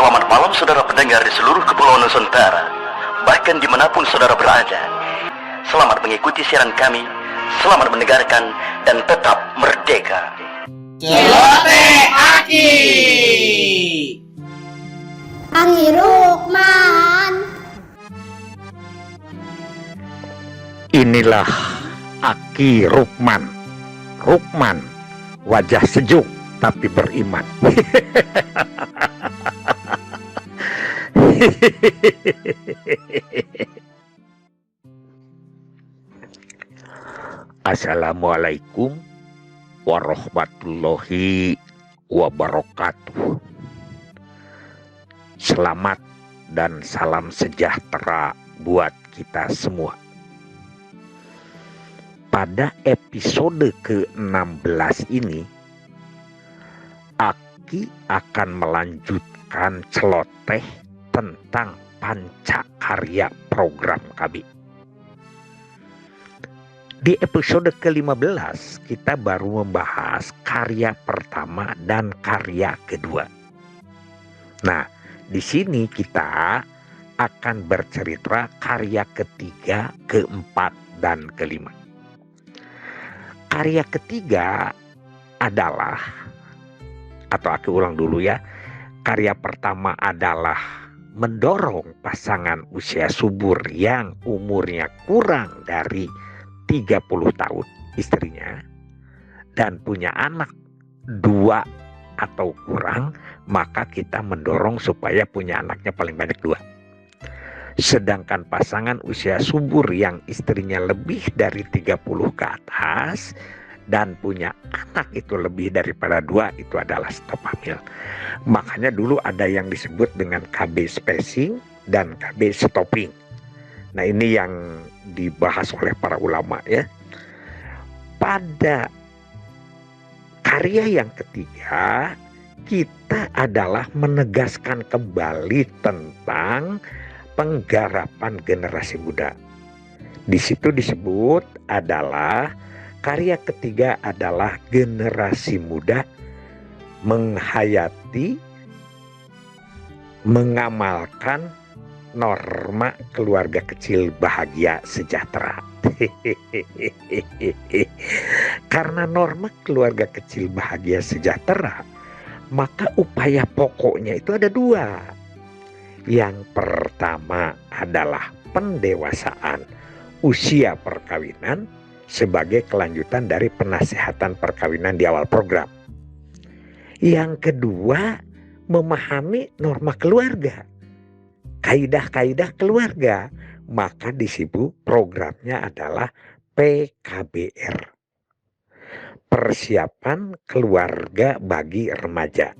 Selamat malam saudara pendengar di seluruh kepulauan Nusantara, bahkan dimanapun saudara berada. Selamat mengikuti siaran kami, selamat mendengarkan, dan tetap merdeka. Celoteh Aki. Aki Rukman. Inilah Aki Rukman. Rukman, wajah sejuk tapi beriman. Assalamualaikum warahmatullahi wabarakatuh. Selamat dan salam sejahtera buat kita semua. Pada episode ke-16 ini, Aki akan melanjutkan celoteh tentang pancakarya program kami. Di episode ke-15 kita baru membahas karya pertama dan karya kedua. Nah, di sini kita akan bercerita karya ketiga, keempat, dan kelima. Karya ketiga adalah, atau aku ulang dulu ya, karya pertama adalah mendorong pasangan usia subur yang umurnya kurang dari 30 tahun istrinya dan punya anak 2 atau kurang, maka kita mendorong supaya punya anaknya paling banyak 2. Sedangkan pasangan usia subur yang istrinya lebih dari 30 ke atas dan punya anak itu lebih daripada 2, itu adalah stop hamil. Makanya dulu ada yang disebut dengan KB spacing dan KB stopping. Nah, ini yang dibahas oleh para ulama ya. Pada karya yang ketiga, kita adalah menegaskan kembali tentang penggarapan generasi muda. Di situ disebut adalah karya ketiga adalah generasi muda menghayati, mengamalkan norma keluarga kecil bahagia sejahtera. Karena norma keluarga kecil bahagia sejahtera, maka upaya pokoknya itu ada 2. Yang pertama adalah pendewasaan usia perkawinan sebagai kelanjutan dari penasihatan perkawinan di awal program. Yang kedua, memahami norma keluarga, kaidah-kaidah keluarga. Maka disebut programnya adalah PKBR, persiapan keluarga bagi remaja.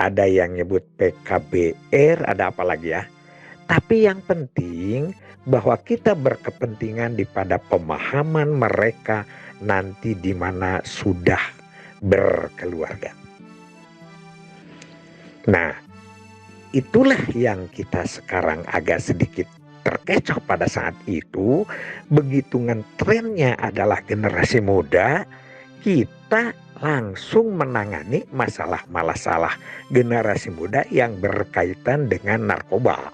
Ada yang nyebut PKBR, ada apa lagi ya. Tapi yang penting bahwa kita berkepentingan pada pemahaman mereka nanti di mana sudah berkeluarga. Nah, itulah yang kita sekarang agak sedikit terkecoh pada saat itu. Begitu trennya adalah generasi muda, kita langsung menangani masalah-masalah generasi muda yang berkaitan dengan narkoba,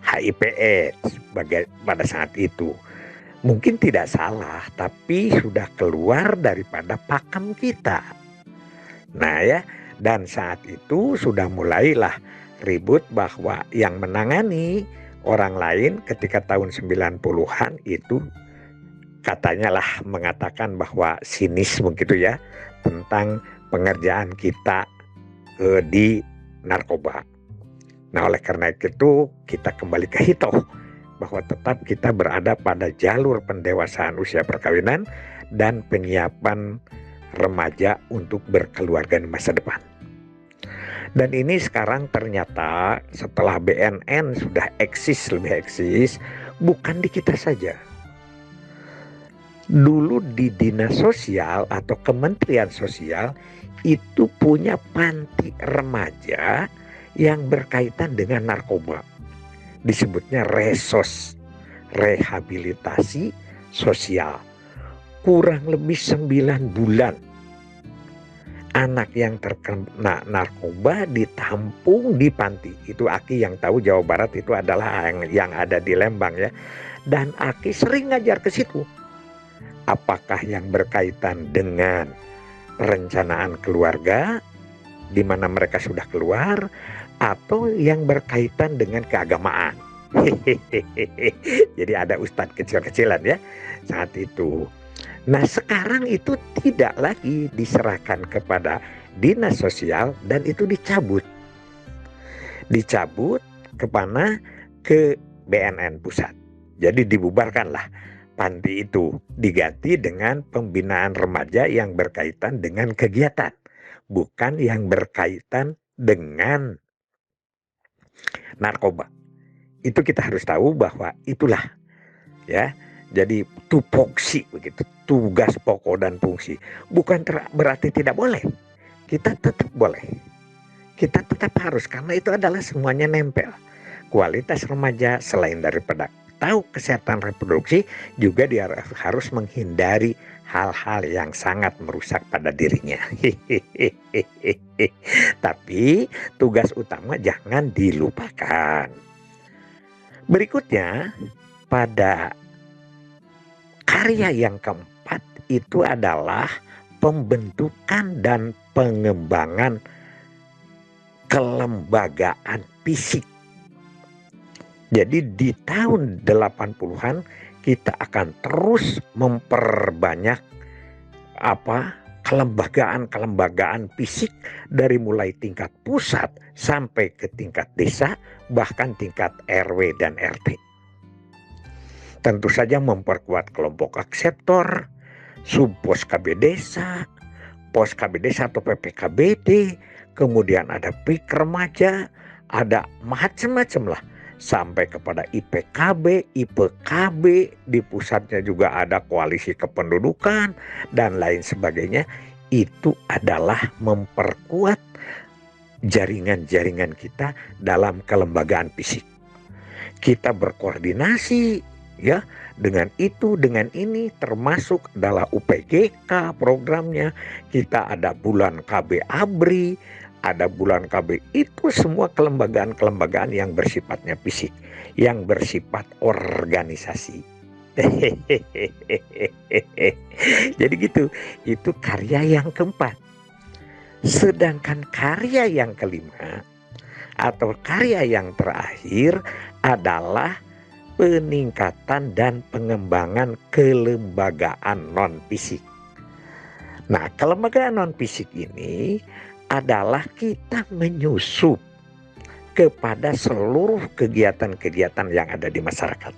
HIV/AIDS pada saat itu. Mungkin tidak salah, tapi sudah keluar daripada pakem kita. Nah ya, dan saat itu sudah mulailah ribut bahwa yang menangani orang lain ketika tahun 90-an itu katanya lah mengatakan bahwa sinis begitu ya tentang pengerjaan kita di narkoba. Nah, oleh karena itu kita kembali ke hitoh bahwa tetap kita berada pada jalur pendewasaan usia perkawinan dan penyiapan remaja untuk berkeluarga di masa depan. Dan ini sekarang ternyata setelah BNN sudah lebih eksis, bukan di kita saja. Dulu di Dinas Sosial atau Kementerian Sosial itu punya panti remaja yang berkaitan dengan narkoba. Disebutnya RESOS, rehabilitasi sosial. Kurang lebih 9 bulan anak yang terkena narkoba ditampung di panti. Itu Aki yang tahu, Jawa Barat itu adalah yang ada di Lembang ya. Dan Aki sering ngajar ke situ. Apakah yang berkaitan dengan perencanaan keluarga di mana mereka sudah keluar, atau yang berkaitan dengan keagamaan. Jadi ada ustadz kecil-kecilan ya saat itu. Nah sekarang itu tidak lagi diserahkan kepada dinas sosial dan itu dicabut. Dicabut kemana? Ke BNN pusat. Jadi dibubarkanlah panti itu, diganti dengan pembinaan remaja yang berkaitan dengan kegiatan, bukan yang berkaitan dengan narkoba. Itu kita harus tahu bahwa itulah ya. Jadi tupoksi begitu, tugas pokok dan fungsi. Bukan berarti tidak boleh. Kita tetap boleh. Kita tetap harus, karena itu adalah semuanya nempel. Kualitas remaja selain daripada tahu kesehatan reproduksi, juga dia harus menghindari hal-hal yang sangat merusak pada dirinya. Tapi tugas utama jangan dilupakan. Berikutnya, pada karya yang keempat itu adalah pembentukan dan pengembangan kelembagaan fisik. Jadi di tahun 80-an kita akan terus memperbanyak kelembagaan fisik dari mulai tingkat pusat sampai ke tingkat desa, bahkan tingkat RW dan RT. Tentu saja memperkuat kelompok akseptor, subpos KB desa, pos KB desa atau PPKBD, kemudian ada PIK remaja, ada macam-macam lah, sampai kepada IPKB, IPKB, di pusatnya juga ada koalisi kependudukan dan lain sebagainya. Itu adalah memperkuat jaringan-jaringan kita dalam kelembagaan fisik. Kita berkoordinasi ya dengan itu, dengan ini, termasuk adalah UPGK programnya. Kita ada bulan KB ABRI, ada bulan KB, itu semua kelembagaan-kelembagaan yang bersifatnya fisik, yang bersifat organisasi. Jadi gitu, itu karya yang keempat. Sedangkan karya yang kelima atau karya yang terakhir adalah peningkatan dan pengembangan kelembagaan non-fisik. Nah, kelembagaan non-fisik ini adalah kita menyusup kepada seluruh kegiatan-kegiatan yang ada di masyarakat.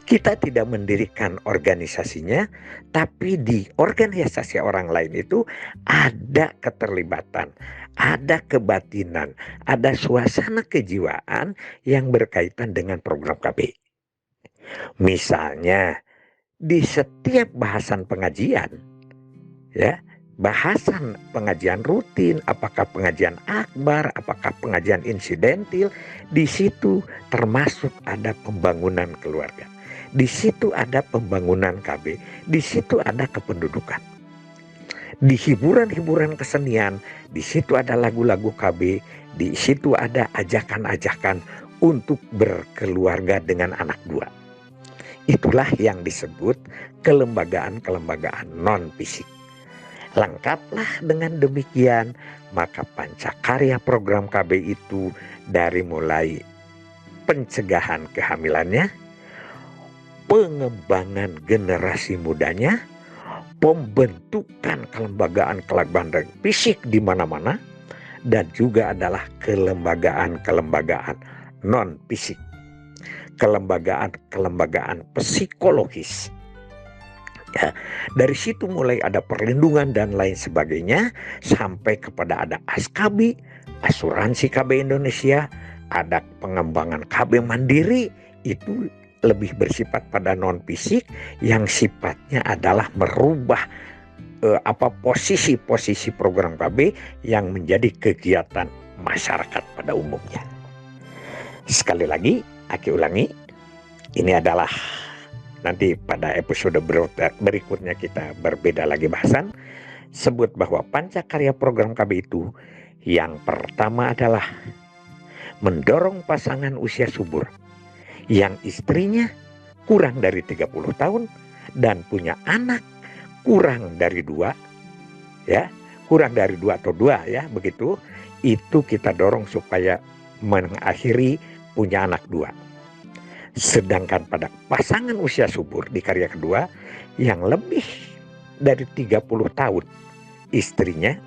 Kita tidak mendirikan organisasinya, tapi di organisasi orang lain itu ada keterlibatan, ada kebatinan, ada suasana kejiwaan yang berkaitan dengan program KB. Misalnya di setiap bahasan pengajian, ya, bahasan pengajian rutin, apakah pengajian akbar, apakah pengajian insidentil, di situ termasuk ada pembangunan keluarga. Di situ ada pembangunan KB, di situ ada kependudukan. Di hiburan-hiburan kesenian, di situ ada lagu-lagu KB, di situ ada ajakan-ajakan untuk berkeluarga dengan anak dua. Itulah yang disebut kelembagaan-kelembagaan non-fisik. Lengkaplah dengan demikian, maka pancakarya program KB itu dari mulai pencegahan kehamilannya, pengembangan generasi mudanya, pembentukan kelembagaan-kelembagaan fisik di mana-mana, dan juga adalah kelembagaan-kelembagaan non-fisik, kelembagaan-kelembagaan psikologis. Ya, dari situ mulai ada perlindungan dan lain sebagainya, sampai kepada ada ASKABI, asuransi KB Indonesia, ada pengembangan KB mandiri, itu lebih bersifat pada non fisik yang sifatnya adalah merubah posisi-posisi program KB yang menjadi kegiatan masyarakat pada umumnya. Sekali lagi, Aki ulangi, ini adalah nanti pada episode berikutnya kita berbeda lagi bahasan. sebut bahwa pancakarya program KB itu yang pertama adalah mendorong pasangan usia subur yang istrinya kurang dari 30 tahun dan punya anak kurang dari 2, ya, kurang dari 2 atau 2 ya, begitu. Itu kita dorong supaya mengakhiri punya anak 2. Sedangkan pada pasangan usia subur di karya kedua yang lebih dari 30 tahun,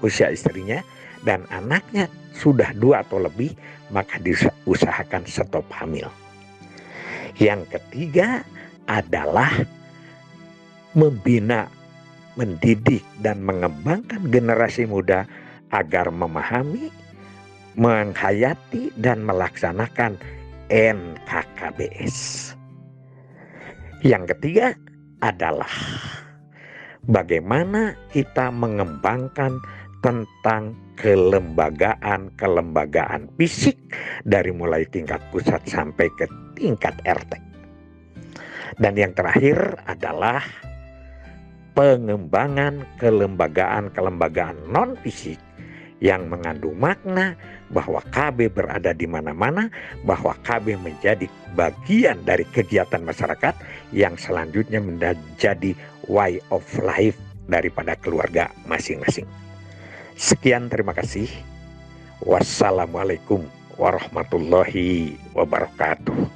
usia istrinya dan anaknya sudah 2 atau lebih, maka diusahakan stop hamil. Yang ketiga adalah membina, mendidik dan mengembangkan generasi muda agar memahami, menghayati dan melaksanakan NKKBS. Yang ketiga adalah bagaimana kita mengembangkan tentang kelembagaan fisik dari mulai tingkat pusat sampai ke tingkat RT. Dan yang terakhir adalah pengembangan kelembagaan non fisik yang mengandung makna bahwa KB berada di mana-mana, bahwa KB menjadi bagian dari kegiatan masyarakat yang selanjutnya menjadi way of life daripada keluarga masing-masing. Sekian, terima kasih. Wassalamualaikum warahmatullahi wabarakatuh.